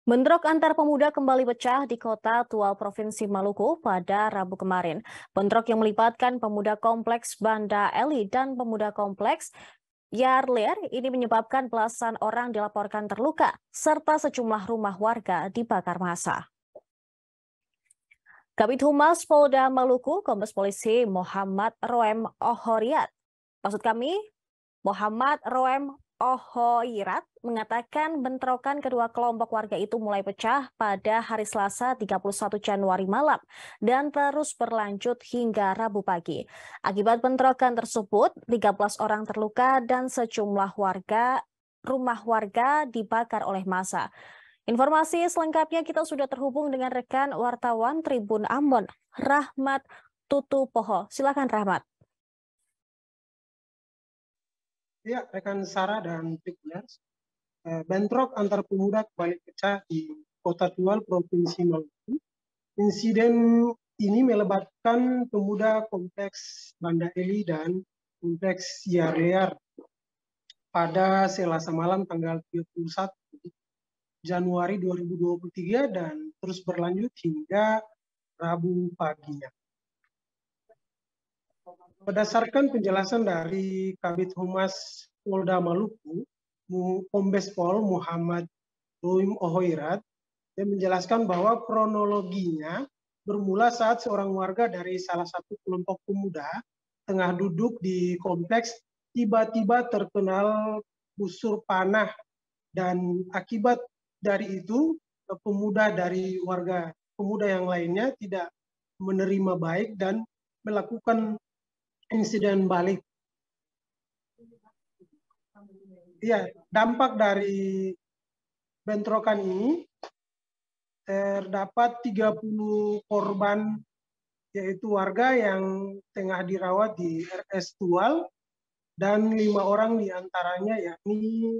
Bentrok antar pemuda kembali pecah di Kota Tual Provinsi Maluku pada Rabu kemarin. Bentrok yang melibatkan pemuda kompleks Banda Eli dan pemuda kompleks Yarlir ini menyebabkan belasan orang dilaporkan terluka, serta sejumlah rumah warga dibakar massa. Kabid Humas Polda Maluku, Kombes Polisi Muhammad Roem Ohoirat mengatakan bentrokan kedua kelompok warga itu mulai pecah pada hari Selasa 31 Januari malam dan terus berlanjut hingga Rabu pagi. Akibat bentrokan tersebut, 13 orang terluka dan sejumlah rumah warga dibakar oleh massa. Informasi selengkapnya kita sudah terhubung dengan rekan wartawan Tribun Ambon, Rahmat Tutupoho. Silakan Rahmat. Ya, rekan Sarah dan Tribuners, bentrok antar pemuda kembali pecah di Kota Tual, Provinsi Maluku. Insiden ini melibatkan pemuda kompleks Banda Eli dan kompleks Yarliar pada Selasa malam tanggal 31 Januari 2023 dan terus berlanjut hingga Rabu paginya. Berdasarkan penjelasan dari Kabid Humas Polda Maluku, Kombes Pol Muhammad Roem Ohoirat, dia menjelaskan bahwa kronologinya bermula saat seorang warga dari salah satu kelompok pemuda tengah duduk di kompleks tiba-tiba terkenal busur panah, dan akibat dari itu pemuda yang lainnya tidak menerima baik dan melakukan insiden balik. Ya, dampak dari bentrokan ini terdapat 30 korban, yaitu warga yang tengah dirawat di RS Tual dan 5 orang diantaranya yakni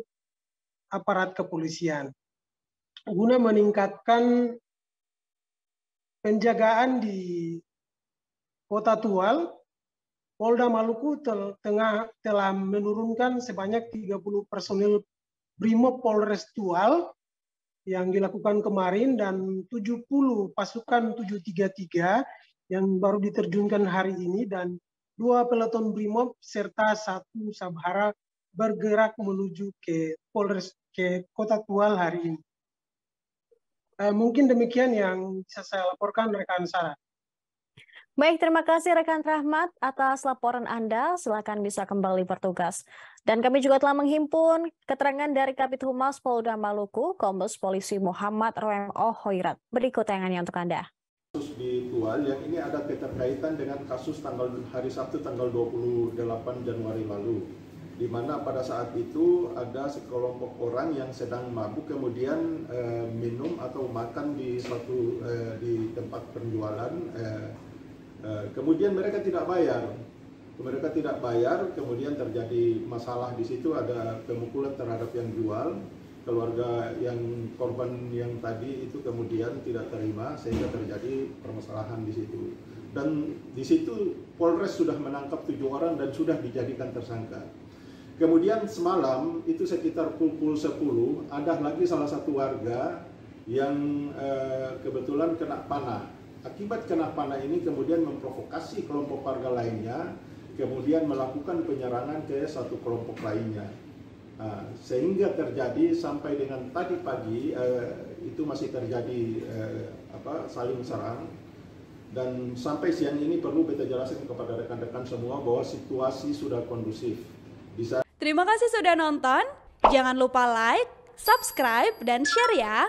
aparat kepolisian. Guna meningkatkan penjagaan di Kota Tual, Polda Maluku telah menurunkan sebanyak 30 personil Brimob Polres Tual yang dilakukan kemarin dan 70 pasukan 733 yang baru diterjunkan hari ini dan 2 peleton Brimob serta 1 Sabhara bergerak menuju ke Kota Tual hari ini. Mungkin demikian yang bisa saya laporkan, rekan Sarah. Baik, terima kasih rekan Rahmat atas laporan Anda. Silakan bisa kembali bertugas. Dan kami juga telah menghimpun keterangan dari Kabid Humas Polda Maluku, Kombes Polisi Muhammad Roem Ohoirat. Berikut tayangannya untuk Anda. Kasus di Tual yang ini ada keterkaitan dengan kasus hari Sabtu tanggal 28 Januari lalu, di mana pada saat itu ada sekelompok orang yang sedang mabuk kemudian minum atau makan di tempat penjualan. Kemudian mereka tidak bayar, kemudian terjadi masalah di situ, ada pemukulan terhadap yang jual. Keluarga yang korban yang tadi itu kemudian tidak terima sehingga terjadi permasalahan di situ. Dan di situ Polres sudah menangkap 7 orang dan sudah dijadikan tersangka. Kemudian semalam itu sekitar pukul 10 ada lagi salah satu warga yang kebetulan kena panah. Akibat kena panah ini kemudian memprovokasi kelompok warga lainnya, kemudian melakukan penyerangan ke satu kelompok lainnya. Sehingga terjadi sampai dengan tadi pagi itu masih terjadi saling serang, dan sampai siang ini perlu kita jelaskan kepada rekan-rekan semua bahwa situasi sudah kondusif. Terima kasih sudah nonton, jangan lupa like, subscribe, dan share ya.